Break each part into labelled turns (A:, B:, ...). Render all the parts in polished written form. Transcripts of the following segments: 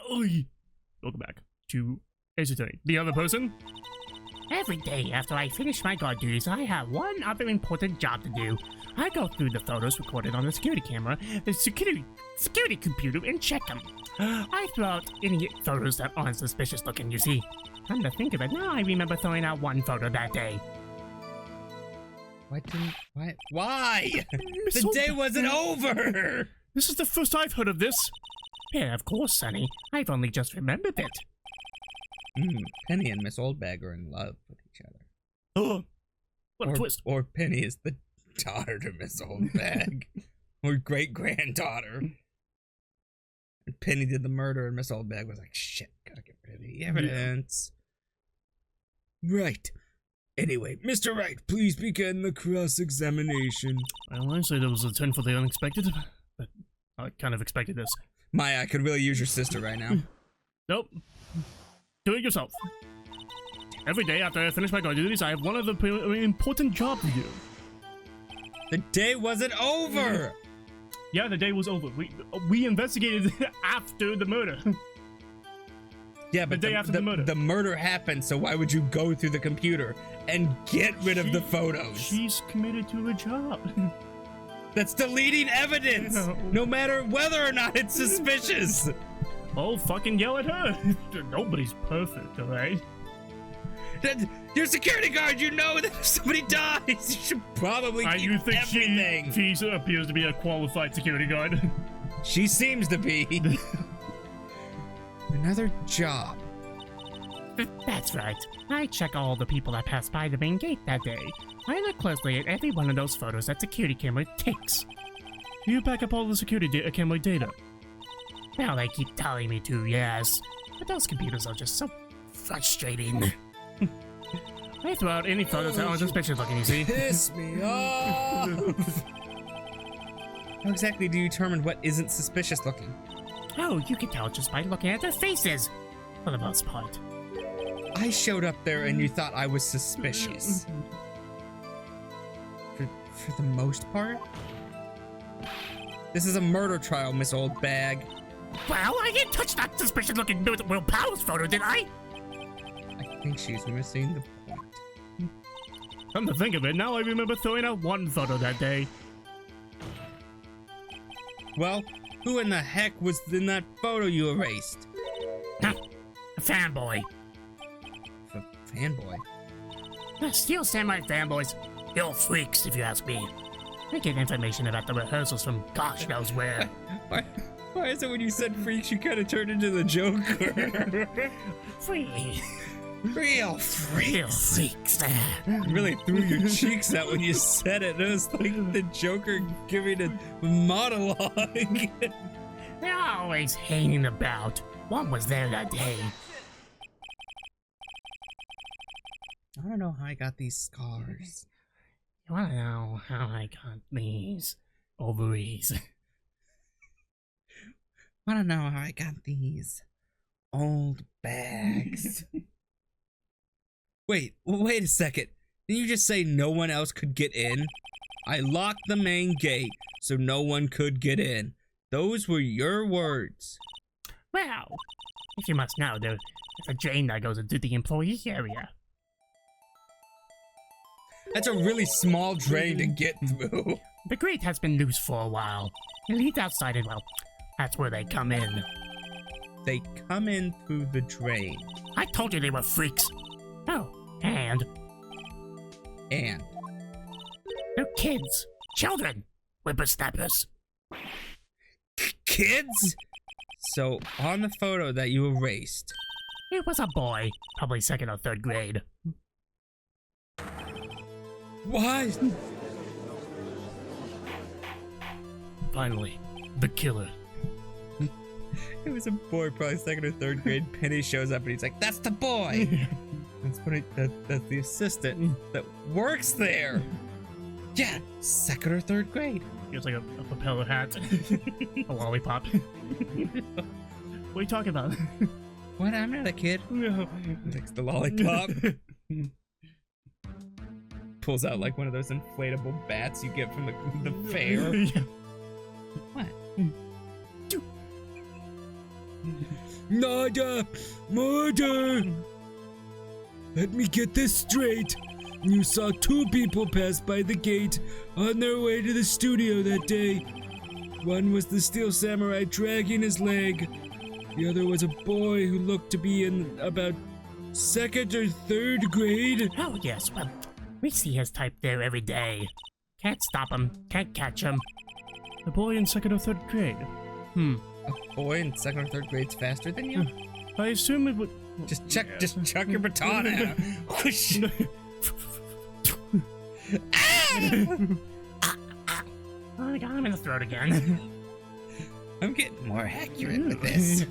A: Welcome back to Entertain. The other person?
B: Every day after I finish my guard duties, I have one other important job to do. I go through the photos recorded on the security camera, the security computer, and check them. I throw out any photos that aren't suspicious looking, you see. Come to think of it, now I remember throwing out one photo that day.
C: Why? The day wasn't over!
A: This is the first I've heard of this.
B: Yeah, of course, Sonny. I've only just remembered it.
C: Penny and Miss Oldbag are in love with each other.
A: Oh, what a twist.
C: Or Penny is the daughter to Miss Oldbag. Or great-granddaughter. And Penny did the murder and Miss Oldbag was like, shit, gotta get rid of the evidence. Yeah. Right. Anyway, Mr. Wright, please begin the cross-examination.
A: Well, I say there was a 10 for the unexpected, but I kind of expected this.
C: Maya, I could really use your sister right now.
A: Nope. Do it yourself. Every day after I finish my guard duties, I have one other important job to do.
C: The day wasn't over!
A: Yeah, the day was over. We investigated after the murder.
C: Yeah, but
A: the day after the murder.
C: The murder happened, so why would you go through the computer and get rid of the photos?
A: She's committed to her job.
C: That's deleting evidence, no matter whether or not it's suspicious.
A: Oh, fucking yell at her. Nobody's perfect, alright?
C: You're a security guard, you know that if somebody dies, you should probably keep everything.
A: She appears to be a qualified security guard.
C: She seems to be. Another job.
B: That's right. I check all the people that pass by the main gate that day. I look closely at every one of those photos that security camera takes.
A: You back up all the security camera data?
B: Well, they keep telling me to, yes. But those computers are just so frustrating.
A: I throw out any photos that aren't suspicious looking, you see?
C: Piss me off! How exactly do you determine what isn't suspicious looking?
B: Oh, you can tell just by looking at their faces, for the most part.
C: I showed up there and you thought I was suspicious. For the most part? This is a murder trial, Miss Oldbag.
B: Well, I didn't touch that suspicious-looking Will Powers photo, did I?
C: I think she's missing the point.
A: Come to think of it, now I remember throwing out one photo that day.
C: Well, who in the heck was in that photo you erased?
B: A fanboy.
C: A fanboy?
B: Steel Samurai fanboys. You're freaks, if you ask me. I get information about the rehearsals from gosh knows where.
C: Why is it when you said freaks, you kind of turned into the Joker?
B: Free.
C: Real freaks.
B: Real freaks there.
C: You really threw your cheeks out when you said it. It was like the Joker giving a monologue.
B: They're always hanging about. One was there that day.
C: I don't know how I got these scars.
B: You wanna know how I got these ovaries?
C: I don't know how I got these old bags. Wait a second. Didn't you just say no one else could get in? I locked the main gate so no one could get in. Those were your words.
B: Well, if you must know, there's a drain that goes into the employee area.
C: That's a really small drain to get through.
B: The grate has been loose for a while. It leads outside and, well, that's where they come in.
C: They come in through the drain.
B: I told you they were freaks. Oh, and... They're kids. Children. Whippersnappers.
C: Kids? So, on the photo that you erased...
B: It was a boy. Probably 2nd or 3rd grade.
C: What?
A: Finally, the killer.
C: It was a boy, probably 2nd or 3rd grade. Penny shows up and he's like, "That's the boy." That's the assistant that works there. Yeah, 2nd or 3rd grade.
A: He has like a propeller hat, a lollipop. What are you talking about?
C: What? I'm not a kid.
A: No.
C: He takes the lollipop. Pulls out like one of those inflatable bats you get from the fair.
A: Yeah.
C: What?
D: Nada! Murder! Let me get this straight. You saw 2 people pass by the gate on their way to the studio that day. One was the Steel Samurai dragging his leg. The other was a boy who looked to be in about 2nd or 3rd grade.
B: Oh, yes, well, we see his type there every day. Can't stop him, can't catch him.
A: A boy in 2nd or 3rd grade.
C: A boy in 2nd or 3rd grade's faster than you?
A: I assume it would.
C: Just chuck your baton out. Whoosh.
B: Oh, I got him in the throat again.
C: I'm getting more accurate with this.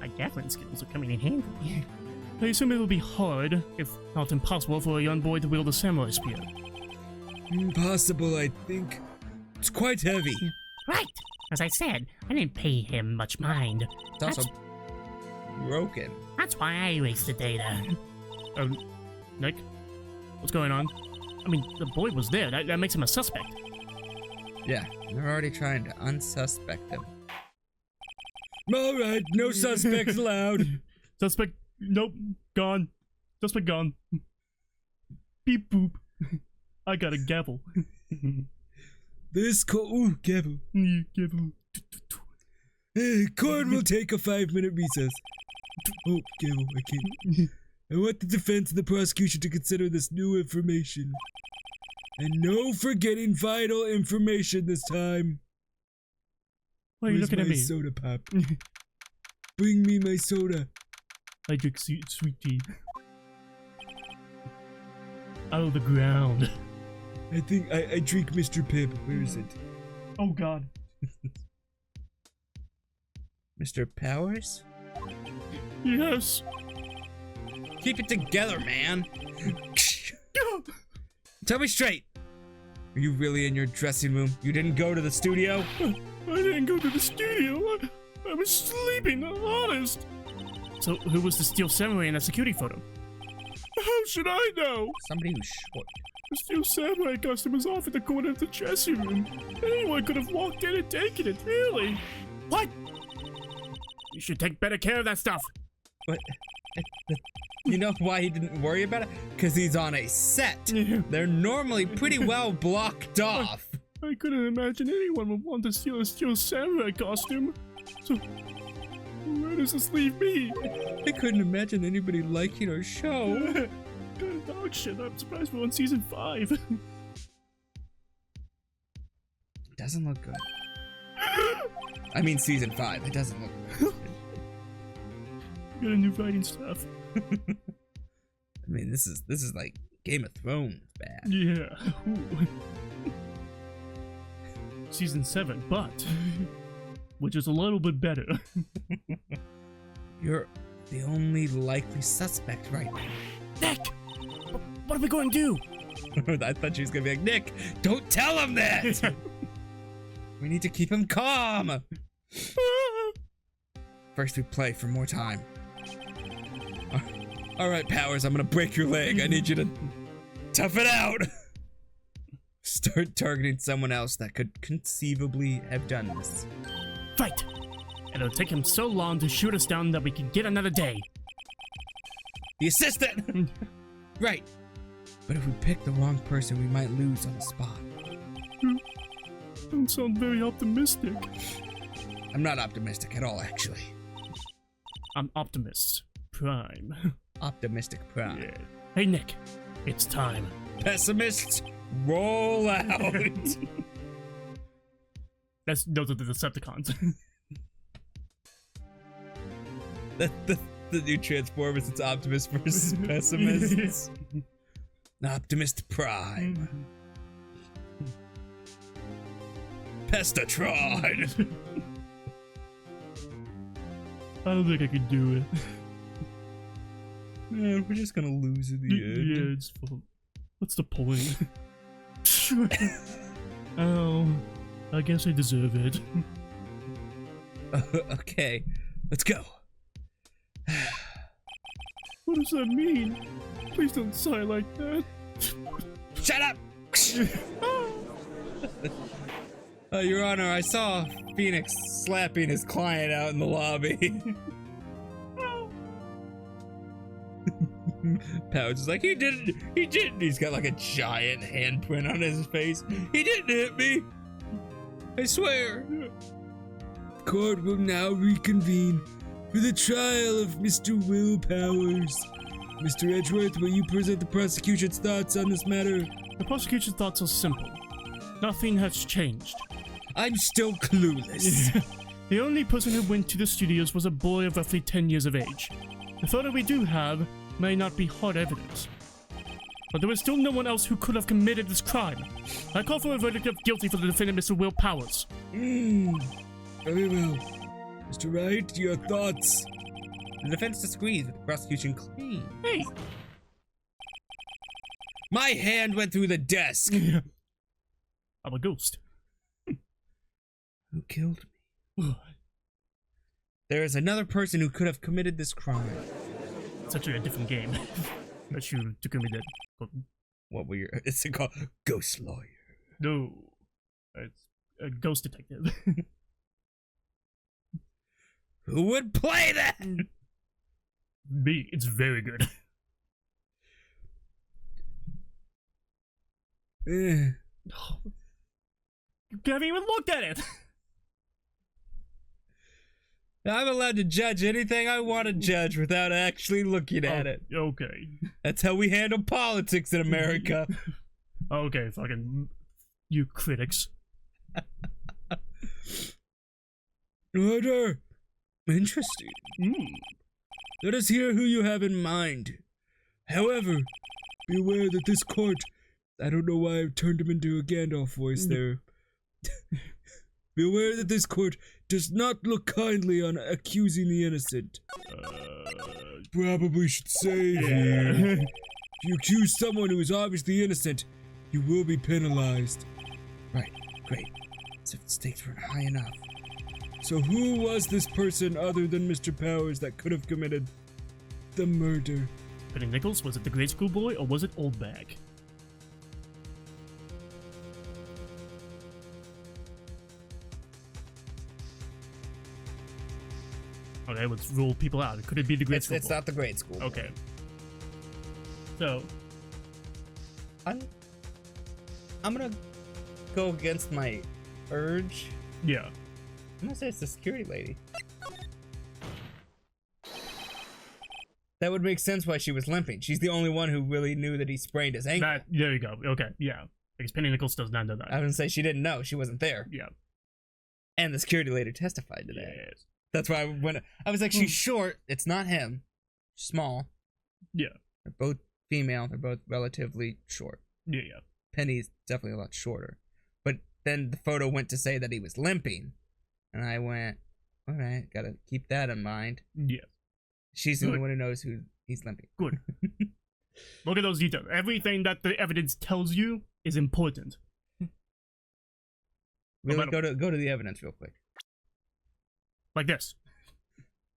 B: My Gatling skills are coming in handy.
A: I assume it would be hard, if not impossible, for a young boy to wield a samurai spear.
D: Impossible, I think. It's quite heavy.
B: Right! As I said, I didn't pay him much mind.
C: It's also broken.
B: That's why I erased the data.
A: Nick? What's going on? I mean, the boy was there. That makes him a suspect.
C: Yeah, they're already trying to unsuspect him.
D: Alright, no suspects allowed.
A: Suspect. Nope. Gone. Suspect gone. Beep boop. I got a gavel.
D: This ooh, gavel.
A: Gavel.
D: Court will take a 5-minute recess. Oh, gavel, I can't. I want the defense and the prosecution to consider this new information. And no forgetting vital information this time.
A: Why are you
D: Where's
A: looking at
D: my
A: me?
D: soda pop? Bring me my soda.
A: I drink sweet tea. Out of the ground.
D: I think I drink Mr. Pibb. Where is it?
A: Oh god.
C: Mr. Powers?
A: Yes.
C: Keep it together, man. Tell me straight. Are you really in your dressing room? You didn't go to the studio?
A: I didn't go to the studio. I was sleeping, honest. So, who was the Steel Samurai in that security photo? How should I know?
C: Somebody who's short.
A: The Steel Samurai costume was off in the corner of the dressing room. Anyone could have walked in and taken it, really. What? You should take better care of that stuff.
C: What? You know why he didn't worry about it? Because he's on a set. They're normally pretty well blocked off.
A: I couldn't imagine anyone would want to steal a Steel Samurai costume. So, where does this leave me?
C: I couldn't imagine anybody liking our show.
A: Good dog shit, I'm surprised we're on season 5.
C: Doesn't look good. I mean season 5, it doesn't look good.
A: Got a new writing staff.
C: I mean, this is like Game of Thrones bad.
A: Yeah. Ooh. Season 7, but which is a little bit better.
C: You're the only likely suspect right now.
A: Nick! What are we going to do?
C: I thought she was gonna be like, Nick, don't tell him that! We need to keep him calm! First we play for more time. Alright, Powers, I'm gonna break your leg. I need you to tough it out! Start targeting someone else that could conceivably have done this.
A: Fight! And it'll take him so long to shoot us down that we can get another day.
C: The assistant! Right. But if we pick the wrong person, we might lose on the spot.
A: Don't sound very optimistic.
C: I'm not optimistic at all, actually.
A: I'm Optimus Prime.
C: Optimistic prime.
A: Yeah. Hey Nick, it's time.
C: Pessimists, roll out!
A: Those are the Decepticons.
C: the new Transformers, it's Optimus versus Pessimists. Optimist Prime. Pestatron!
A: I don't think I could do it.
C: Man, we're just gonna lose in the end.
A: Yeah, it's fun. What's the point? Oh, I guess I deserve it.
C: Okay, let's go.
A: What does that mean? Please don't sigh like that.
C: Shut up! Your Honor, I saw Phoenix slapping his client out in the lobby. Powers is like, he didn't. He's got like a giant handprint on his face. He didn't hit me. I swear.
D: Court will now reconvene for the trial of Mr. Will Powers. Mr. Edgeworth, will you present the prosecution's thoughts on this matter?
A: The prosecution's thoughts are simple. Nothing has changed.
D: I'm still clueless.
A: The only person who went to the studios was a boy of roughly 10 years of age. The photo we do have may not be hard evidence, but there is still no one else who could have committed this crime. I call for a verdict of guilty for the defendant, Mr. Will Powers.
D: Very well. Mr. Wright, your thoughts?
C: The defense disagrees with the prosecution claim.
A: Hey!
C: My hand went through the desk.
A: I'm a ghost.
C: Who killed me? There is another person who could have committed this crime.
A: It's actually a different game. That you took me dead.
C: What were your... It's called Ghost Lawyer.
A: No. It's a ghost detective.
C: Who would play that?
A: Me. It's very good. You haven't even looked at it.
C: I'm allowed to judge anything I want to judge without actually looking at it.
A: Okay.
C: That's how we handle politics in America.
A: Okay, fucking you critics.
D: Order. Interesting.
A: Mm.
D: Let us hear who you have in mind. However, be aware that this court... I don't know why I turned him into a Gandalf voice there. Be aware that this court does not look kindly on accusing the innocent. Probably should say here. If you accuse someone who is obviously innocent, you will be penalized.
C: Right, great. As if the stakes weren't high enough.
D: So who was this person other than Mr. Powers that could have committed the murder?
A: Penny Nichols, was it the grade school boy or was it Old Bag? Okay, let's rule people out. Could it be the grade school
C: It's
A: boy?
C: not the grade school.
A: Okay. So,
C: I'm gonna go against my urge.
A: yeah.
C: I'm gonna say it's the security lady. That would make sense why she was limping. She's the only one who really knew that he sprained his ankle.
A: There you go. Okay, yeah. Because Penny Nichols does not know that.
C: I would say she didn't know. She wasn't there.
A: Yeah.
C: And the security lady testified to that.
A: Yes.
C: That's why when I was like, she's short. It's not him. Small.
A: Yeah.
C: They're both female. They're both relatively short.
A: Yeah, yeah.
C: Penny's definitely a lot shorter. But then the photo went to say that he was limping. And I went, all right, gotta keep that in mind.
A: Yeah.
C: She's the only one who knows who he's limping.
A: Good. Look at those details. Everything that the evidence tells you is important.
C: Really, go to the evidence real quick.
A: Like this.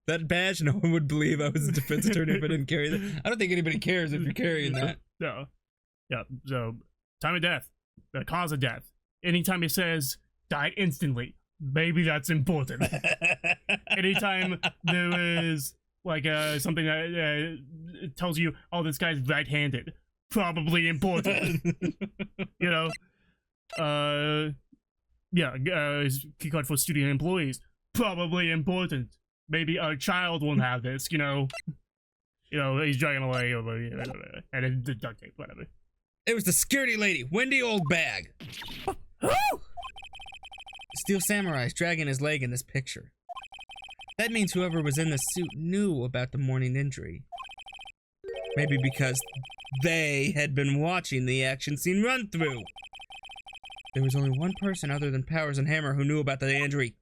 C: That badge, no one would believe I was a defense attorney if I didn't carry that. I don't think anybody cares if you're carrying that.
A: Yeah. Yeah. So, time of death, the cause of death. Anytime it says died instantly, maybe that's important. Anytime there is like something that tells you, oh, this guy's right-handed, probably important. You know. Yeah. Key card for studio employees. Probably important. Maybe a child won't have this, you know. You know, he's dragging away over, and then the duct tape, whatever.
C: It was the security lady, Wendy Oldbag. Steel Samurai's dragging his leg in this picture. That means whoever was in the suit knew about the morning injury. Maybe because they had been watching the action scene run through. There was only one person other than Powers and Hammer who knew about the injury.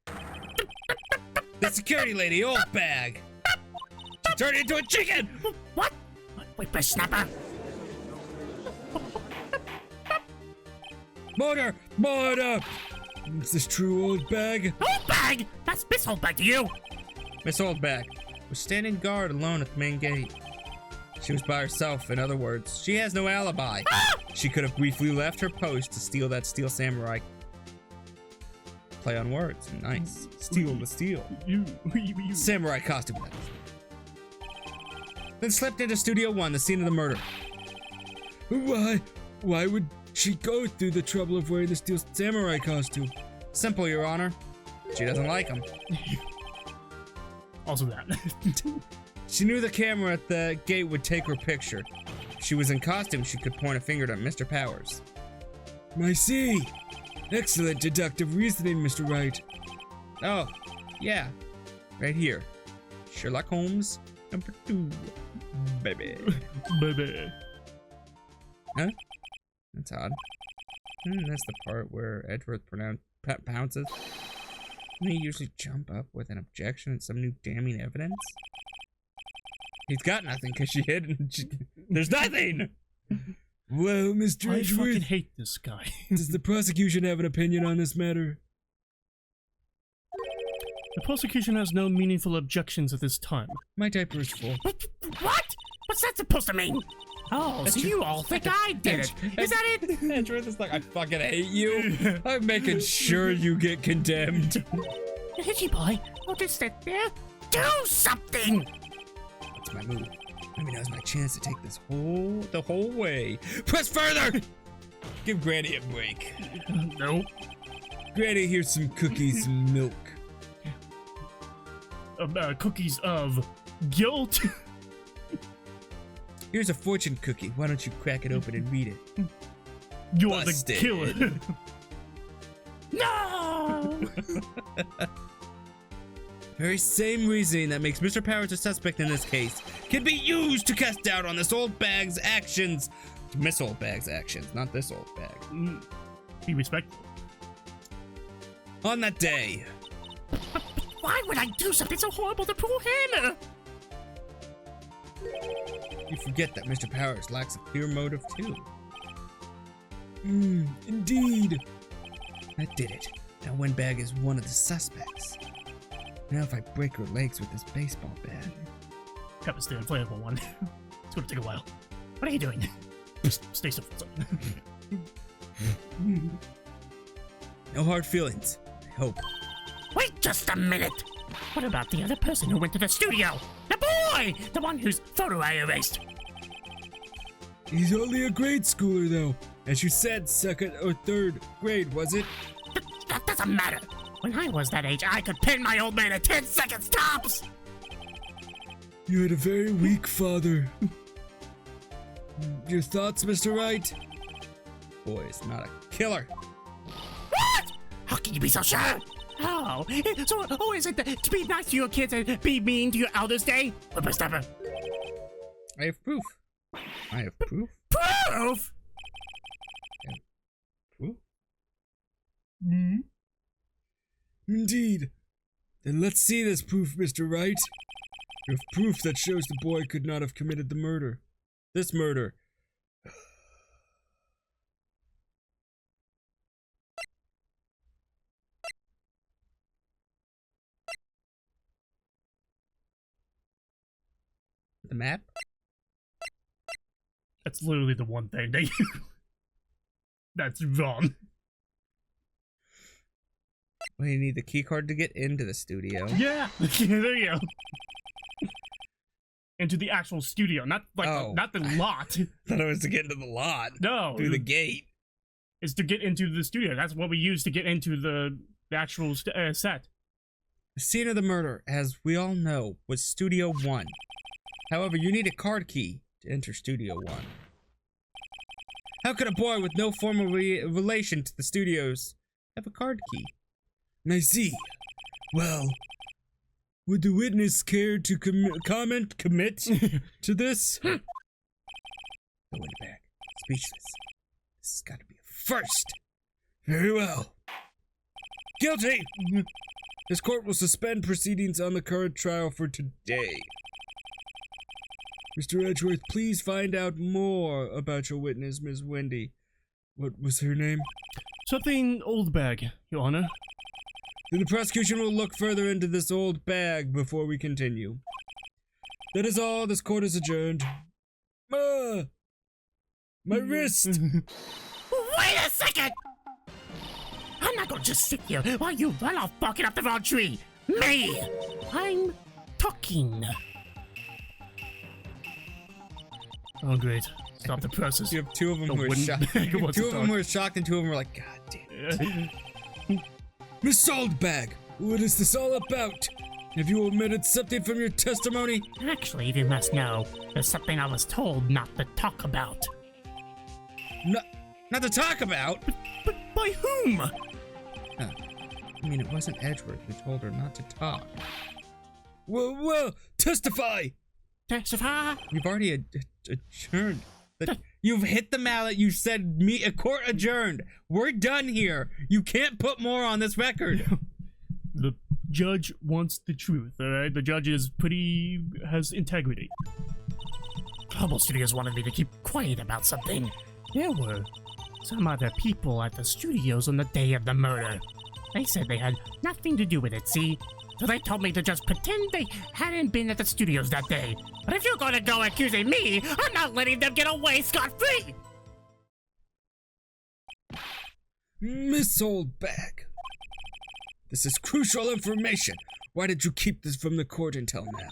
C: The security lady, Oldbag. She turned into a chicken!
B: What? Whippersnapper?
C: Motor! Motor! Is this true, Oldbag?
B: Oldbag? That's Miss Oldbag to you.
C: Miss Oldbag was standing guard alone at the main gate. She was by herself, in other words. She has no alibi. She could have briefly left her post to steal that Steel Samurai. Play on words. Nice. Steal the steel.
A: You.
C: Samurai costume. then slipped into Studio 1, the scene of the murder.
D: Why would she go through the trouble of wearing the steel samurai costume?
C: Simple, Your Honor. She doesn't like him.
A: Also that.
C: She knew the camera at the gate would take her picture. If she was in costume, she could point a finger at Mr. Powers.
D: I see. Excellent deductive reasoning, Mr. Wright.
C: Oh, yeah. Right here. Sherlock Holmes, number 2. Baby.
A: Baby.
C: Huh? That's odd. That's the part where Edgeworth pounces. Doesn't he usually jump up with an objection and some new damning evidence? He's got nothing because she hid and there's nothing!
D: Well, Mr.
A: I fucking
D: Edgeworth,
A: hate this guy.
D: does the prosecution have an opinion on this matter?
A: The prosecution has no meaningful objections at this time.
C: My diaper is full.
B: What? What's that supposed to mean? Oh, so you all think I did it. Is that it?
C: Edgeworth is like, I fucking hate you. I'm making sure you get condemned.
B: Hitchy boy, don't just sit there. Do something!
C: That's my move. Maybe now's my chance to take this the whole way. Press further! Give Granny a break.
A: Nope.
D: Granny, here's some cookies and milk.
A: Cookies of guilt.
C: Here's a fortune cookie. Why don't you crack it open and read it?
A: You are the
C: Busted.
A: killer.
B: No!
C: Very same reasoning that makes Mr. Powers a suspect in this case can be used to cast doubt on this old bag's actions. Miss Old Bag's actions, not this old bag.
A: Be respectful.
C: On that day,
B: Why would I do something so horrible to poor Hannah?
C: you forget that Mr. Powers lacks a clear motive too.
D: Indeed.
C: That did it. Now one bag is one of the suspects. Now if I break her legs with this baseball bat.
A: Cup is the inflatable one. It's gonna take a while. What are you doing? Stay still.
C: No hard feelings, I hope.
B: Wait just a minute. What about the other person who went to the studio? The boy! The one whose photo I erased.
D: He's only a grade schooler, though. As you said, second or third grade, was it?
B: That doesn't matter. When I was that age, I could pin my old man in 10 seconds tops.
D: You had a very weak father. Your thoughts, Mr. Wright?
C: Boy is not a killer.
B: What? How can you be so sure? Oh, so is it to be nice to your kids and be mean to your elders day? Whippersnapper.
C: I have proof. I have proof.
B: Proof?
C: Proof?
D: Indeed. Then let's see this proof, Mr. Wright. You have proof that shows the boy could not have committed the murder. This murder.
C: The map?
A: That's literally the one thing that that's wrong.
C: Well, you need the key card to get into the studio.
A: Yeah, there you go. Into the actual studio, not like not the lot.
C: Thought it was to get into the lot.
A: No,
C: Through the gate.
A: It's to get into the studio. That's what we use to get into the actual set.
C: The scene of the murder, as we all know, was Studio 1. However, you need a card key to enter Studio 1. How could a boy with no formal relation to the studios have a card key?
D: I see. Well, would the witness care to commit to this?
C: Go in the back. Speechless. This has got to be a first.
D: Very well.
C: Guilty!
D: This court will suspend proceedings on the current trial for today. Mr. Edgeworth, please find out more about your witness, Miss Wendy. What was her name?
A: Something old bag, Your Honor.
D: Then the prosecution will look further into this old bag before we continue. That is all. This court is adjourned. My wrist!
B: Wait a second! I'm not gonna just sit here while you run off barking up the wrong tree. Me! I'm talking.
A: Oh, great. Stop the presses.
C: You have two of them
A: The
C: who are
A: wooden
C: shocked.
A: bag
C: Two
A: wants
C: of
A: to
C: them
A: talk.
C: who are shocked, and two of them were like, God damn it.
D: Miss Saltbag, what is this all about? Have you omitted something from your testimony?
B: Actually, you must know, there's something I was told not to talk about.
C: Not to talk about.
B: But by whom?
C: Huh. I mean, it wasn't Edward who told her not to talk.
D: Well, testify!
B: Testify?
C: You've already adjourned. You've hit the mallet. You said a court adjourned. We're done here. You can't put more on this record.
A: The judge wants the truth, alright? The judge has integrity.
B: Global Studios wanted me to keep quiet about something. There were some other people at the studios on the day of the murder. They said they had nothing to do with it, see? So they told me to just pretend they hadn't been at the studios that day. But if you're gonna go accusing me, I'm not letting them get away scot-free!
D: Miss Oldbag, this is crucial information. Why did you keep this from the court until now?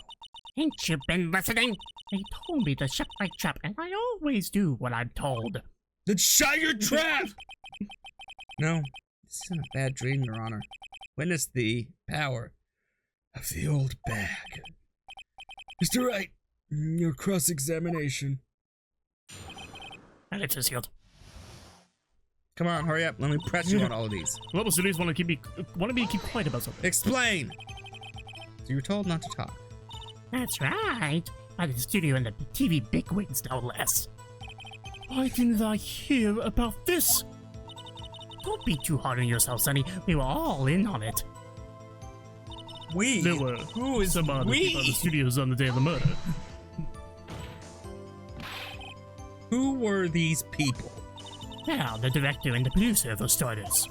B: Ain't you been listening? They told me to shut my trap, and I always do what I'm told.
D: Then shut your trap!
C: No, this isn't a bad dream, Your Honor. Witness the power
D: Of the old bag. Mr. Wright, your cross-examination.
B: My lips are sealed.
C: Come on, hurry up. Let me press you on all of these.
A: Global Studios want me to keep quiet about something.
C: Explain! So you were told not to talk.
B: That's right. By the studio and the TV bigwigs, no less.
A: Why didn't I hear about this?
B: Don't be too hard on yourself, Sonny. We were all in on it.
C: We?
A: There were
C: Who is
A: some other people at the
C: we?
A: studios on the day of the murder.
C: Who were these people?
B: Well, the director and the producer, for starters.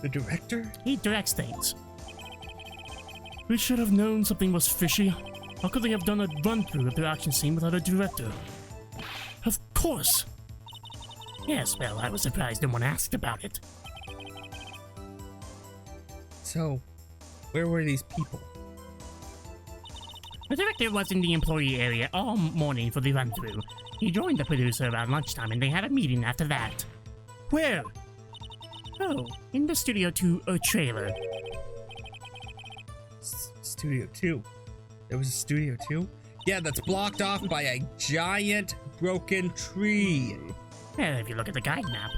C: The director?
B: He directs things.
A: We should have known something was fishy. How could they have done a run-through of their action scene without a director? Of course!
B: Yes, well, I was surprised no one asked about it.
C: So, where were these people?
B: The director was in the employee area all morning for the run-through. He joined the producer around lunchtime and they had a meeting after that.
A: Where?
B: Oh, in the Studio 2 trailer.
C: Studio 2. There was a Studio 2? Yeah, that's blocked off by a giant broken tree.
B: Well, if you look at the guide map,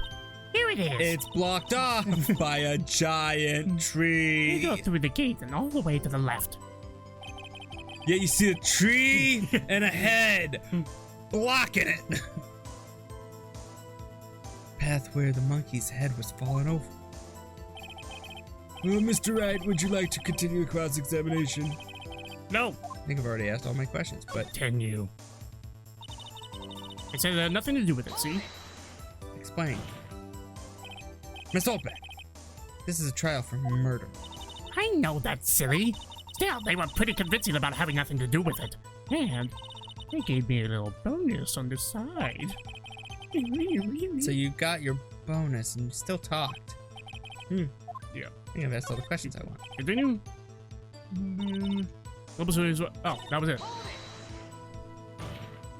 B: here it is.
C: It's blocked off by a giant
B: You
C: tree.
B: go through the gate and all the way to the left.
C: Yeah, you see a tree and a head blocking it. Path where the monkey's head was falling over.
D: Well, Mr. Wright, would you like to continue the cross-examination?
A: No.
C: I think I've already asked all my questions, but
B: Continue.
A: It said nothing to do with it, see?
C: explain. Miss Oldbeck, this is a trial for murder.
B: I know that's silly. Still, they were pretty convincing about having nothing to do with it. And they gave me a little bonus on the side.
C: So you got your bonus and you still talked.
A: Yeah.
C: I think I've asked all the questions I want.
A: Continue. Global Studios. Oh, that was it.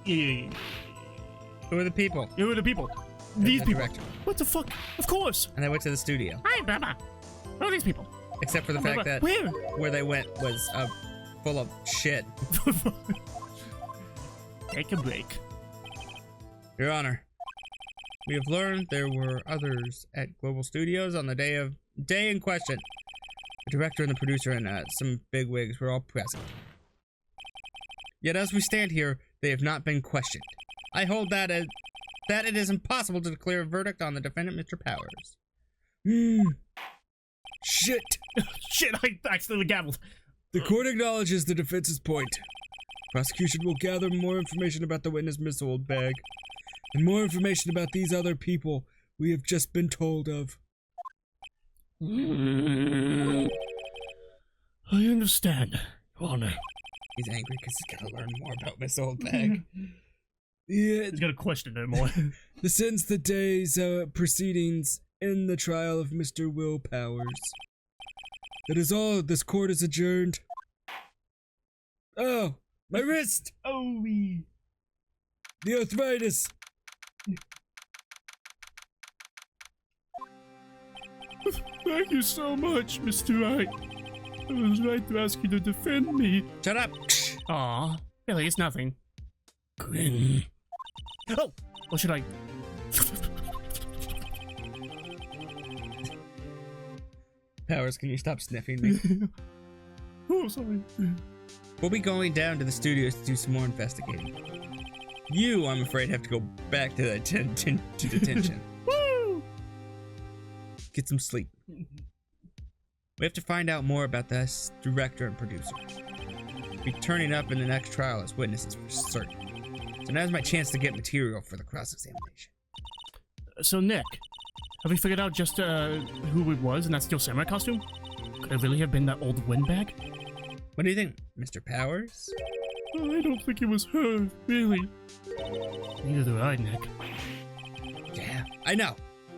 A: Yeah.
C: Who are the people?
A: Who are the people? These
C: The
A: people.
C: director.
A: What the fuck? Of course.
C: And I went to the studio.
B: Hi, Baba. Who are these people?
C: Except for the fact that
A: Where?
C: they went was full of shit.
A: Take a break.
C: Your Honor, we have learned there were others at Global Studios on the day in question. The director and the producer and some bigwigs were all present. Yet as we stand here, they have not been questioned. I hold that it is impossible to declare a verdict on the defendant, Mr. Powers.
D: Shit!
A: Shit, I accidentally gabbled.
D: The court acknowledges the defense's point. Prosecution will gather more information about the witness, Miss Oldbag, and more information about these other people we have just been told of.
A: I understand, Your Honor.
C: He's angry because he's got to learn more about Miss Oldbag.
D: Yeah,
A: He's got to question it more.
D: since the day's proceedings in the trial of Mr. Will Powers. That is all. This court is adjourned. Oh,
C: My wrist!
A: Oh, we.
D: The arthritis.
A: Thank you so much, Mr. Wright. I was right to ask you to defend me.
C: Shut up!
B: Aw, really, it's nothing. Grin. Oh,
A: Or should I?
C: Powers, can you stop sniffing me?
A: Oh, sorry.
C: We'll be going down to the studios to do some more investigating. You, I'm afraid, have to go back to the to detention.
A: Woo!
C: Get some sleep. We have to find out more about this director and producer. Be turning up in the next trial as witnesses for certain. So now's my chance to get material for the cross-examination.
A: So, Nick, have we figured out just who it was in that Steel Samurai costume? Could it really have been that old windbag?
C: What do you think, Mr. Powers?
A: I don't think it was her, really. Neither do I, Nick.
C: Yeah, I know.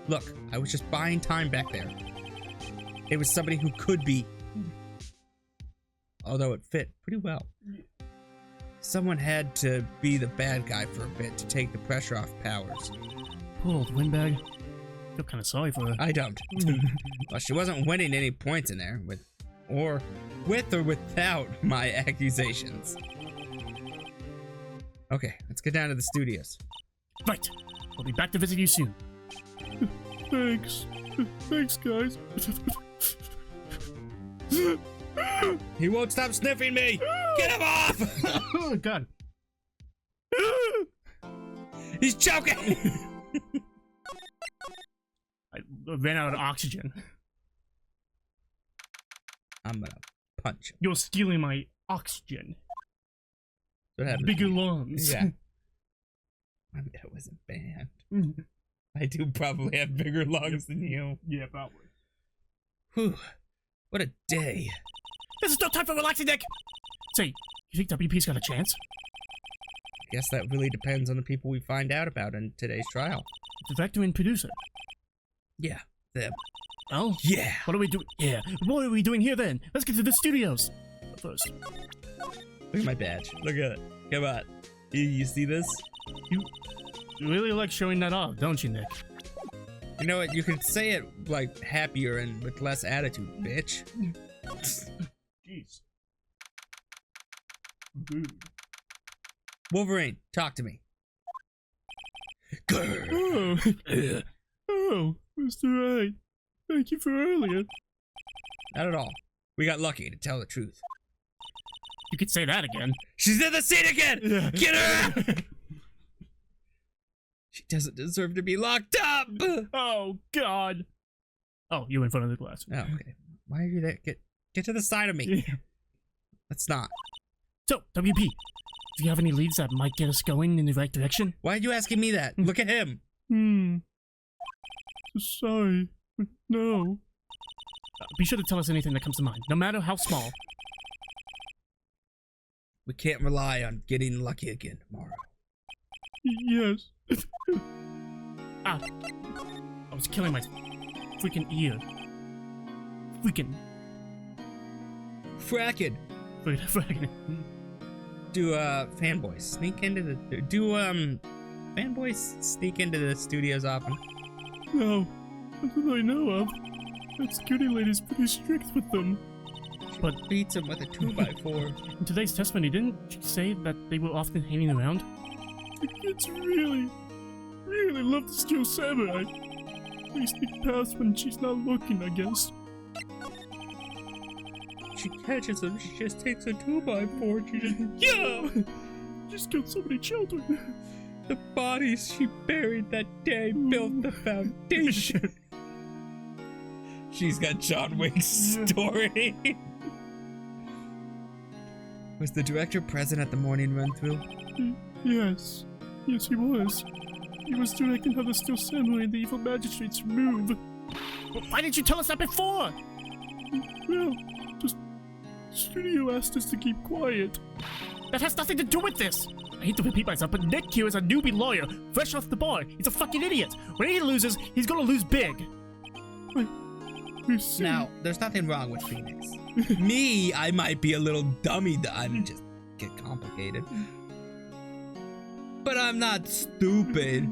C: Look, I was just buying time back there. It was somebody who could be. Although it fit pretty well. Someone had to be the bad guy for a bit to take the pressure off Powers.
A: Poor old windbag. Feel kind of sorry for her.
C: I don't. Well, she wasn't winning any points in there with or without my accusations. Okay, let's get down to the studios.
A: Right. We'll be back to visit you soon. Thanks. Thanks, guys.
C: He won't stop sniffing me! Get him off!
A: Oh, God.
C: He's choking!
A: I ran out of oxygen.
C: I'm gonna punch him.
A: You're stealing my oxygen.
C: What happened?
A: Bigger lungs.
C: Yeah. I mean, it wasn't banned. I do probably have bigger lungs than you.
A: Yeah, probably.
C: Whew. What a day.
A: This is no time for relaxing, Nick! Say, you think WP's got a chance?
C: Guess that really depends on the people we find out about in today's trial.
A: Director and producer.
C: Yeah, them.
A: Oh?
C: Yeah!
A: What are we doing? Yeah. What are we doing here then? Let's get to the studios. But first,
C: Look at my badge. Look at it. Come on. You see this?
A: you really like showing that off, don't you, Nick?
C: You know what? You could say it like happier and with less attitude, bitch.
A: Jeez. Rude.
C: Wolverine, talk to me. Grr.
A: Oh, Mr. Wright. Thank you for earlier.
C: Not at all. We got lucky, to tell the truth.
A: You could say that again.
C: She's in the scene again!
A: Yeah.
C: Get her! She doesn't deserve to be locked up!
A: Oh, God. Oh, you in front of the glass.
C: Oh, okay. Why are you there? Get to the side of me.
A: Yeah.
C: Let's not.
A: So, WP, do you have any leads that might get us going in the right direction?
C: Why are you asking me that? Look at him.
A: Sorry, but no. Be sure to tell us anything that comes to mind, no matter how small.
C: We can't rely on getting lucky again tomorrow.
A: Yes. Ah. I was killing my freaking ear. Freaking.
C: Fracking.
A: Fracking.
C: Do fanboys sneak into the fanboys sneak into the studios often?
A: No. Not that I know of. That security lady's pretty strict with them.
C: But beats him with a 2x4.
A: In today's testimony, didn't she say that they were often hanging around? The kids really love to steal samurai. They sneak past when she's not looking, I guess.
C: She catches him, she just takes a 2x4, she just,
A: Yeah! Just killed so many children.
C: the bodies she buried that day built the foundation. She's got John Wick's story. Was the director present at the morning run-through?
A: Yes. Yes, he was. He was directing how the Steel Samurai and the evil magistrates move.
B: Well, why didn't you tell us that before?
A: Well, just the studio asked us to keep quiet.
B: That has nothing to do with this. I hate to repeat myself, but Nick here is a newbie lawyer, fresh off the bar. He's a fucking idiot. When he loses, he's gonna lose big.
A: We see.
C: Now, there's nothing wrong with Phoenix. Me, I might be a little dummy. I'm just get complicated. But I'm not stupid.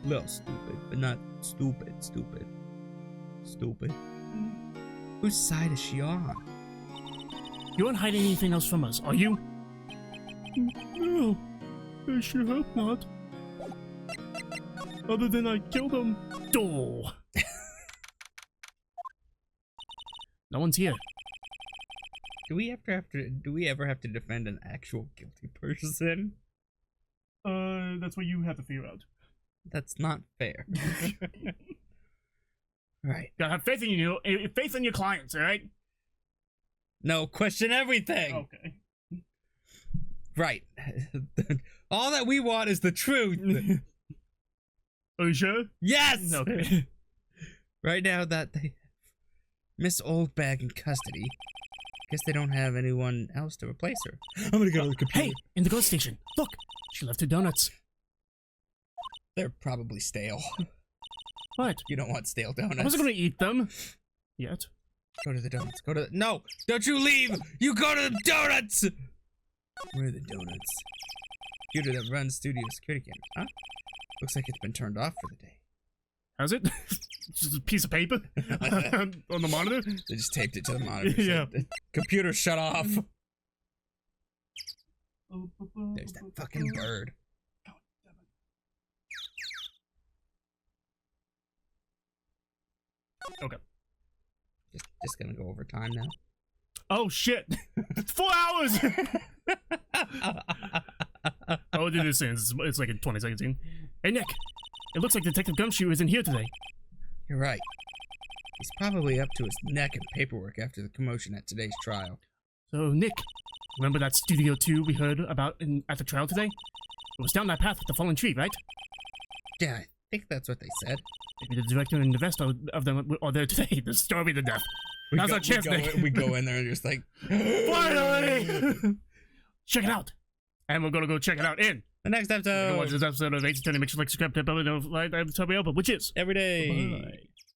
C: Little stupid, but not stupid. Stupid. Whose side is she on?
A: You aren't hiding anything else from us, are you? No, I sure hope not. Other than I killed him. Oh. No one's here.
C: Do we ever have to defend an actual guilty person?
A: That's what you have to figure out.
C: That's not fair. Right.
A: Gotta have faith in you, faith in your clients, alright?
C: No, question everything.
A: Okay.
C: Right. All that we want is the truth.
A: Are you sure?
C: Yes.
A: Okay.
C: Right now that they have Miss Oldbag in custody, guess they don't have anyone else to replace her. I'm gonna go to the computer.
A: Hey, in the ghost station. Look, she left her donuts.
C: They're probably stale.
A: What?
C: You don't want stale donuts.
A: I wasn't gonna eat them. Yet.
C: Go to the donuts. No! Don't you leave! You go to the donuts! Where are the donuts? Computer that runs studio security camera, huh? Looks like it's been turned off for the day.
A: Has it? Just a piece of paper on the monitor?
C: They just taped it to the monitor.
A: Yeah.
C: The computer shut off. There's that fucking bird.
A: Okay.
C: Just gonna go over time now.
A: Oh shit! 4 hours! I'll do this soon. It's like in 2017. Hey Nick, it looks like Detective Gumshoe isn't here today.
C: You're right. He's probably up to his neck in paperwork after the commotion at today's trial.
A: So Nick, remember that Studio 2 we heard about at the trial today? It was down that path with the fallen tree, right?
C: Yeah, I think that's what they said.
A: Maybe the director and the rest of them are there today. The story to death. Now's our chance, Nick.
C: We go in there and just like,
A: finally! Check it out. And we're gonna go check it out in
C: the next episode.
A: Watch this episode of 8 to 10. Make sure to like, subscribe, tap, bell, and notify every time we open, which is
C: every day.
A: Bye.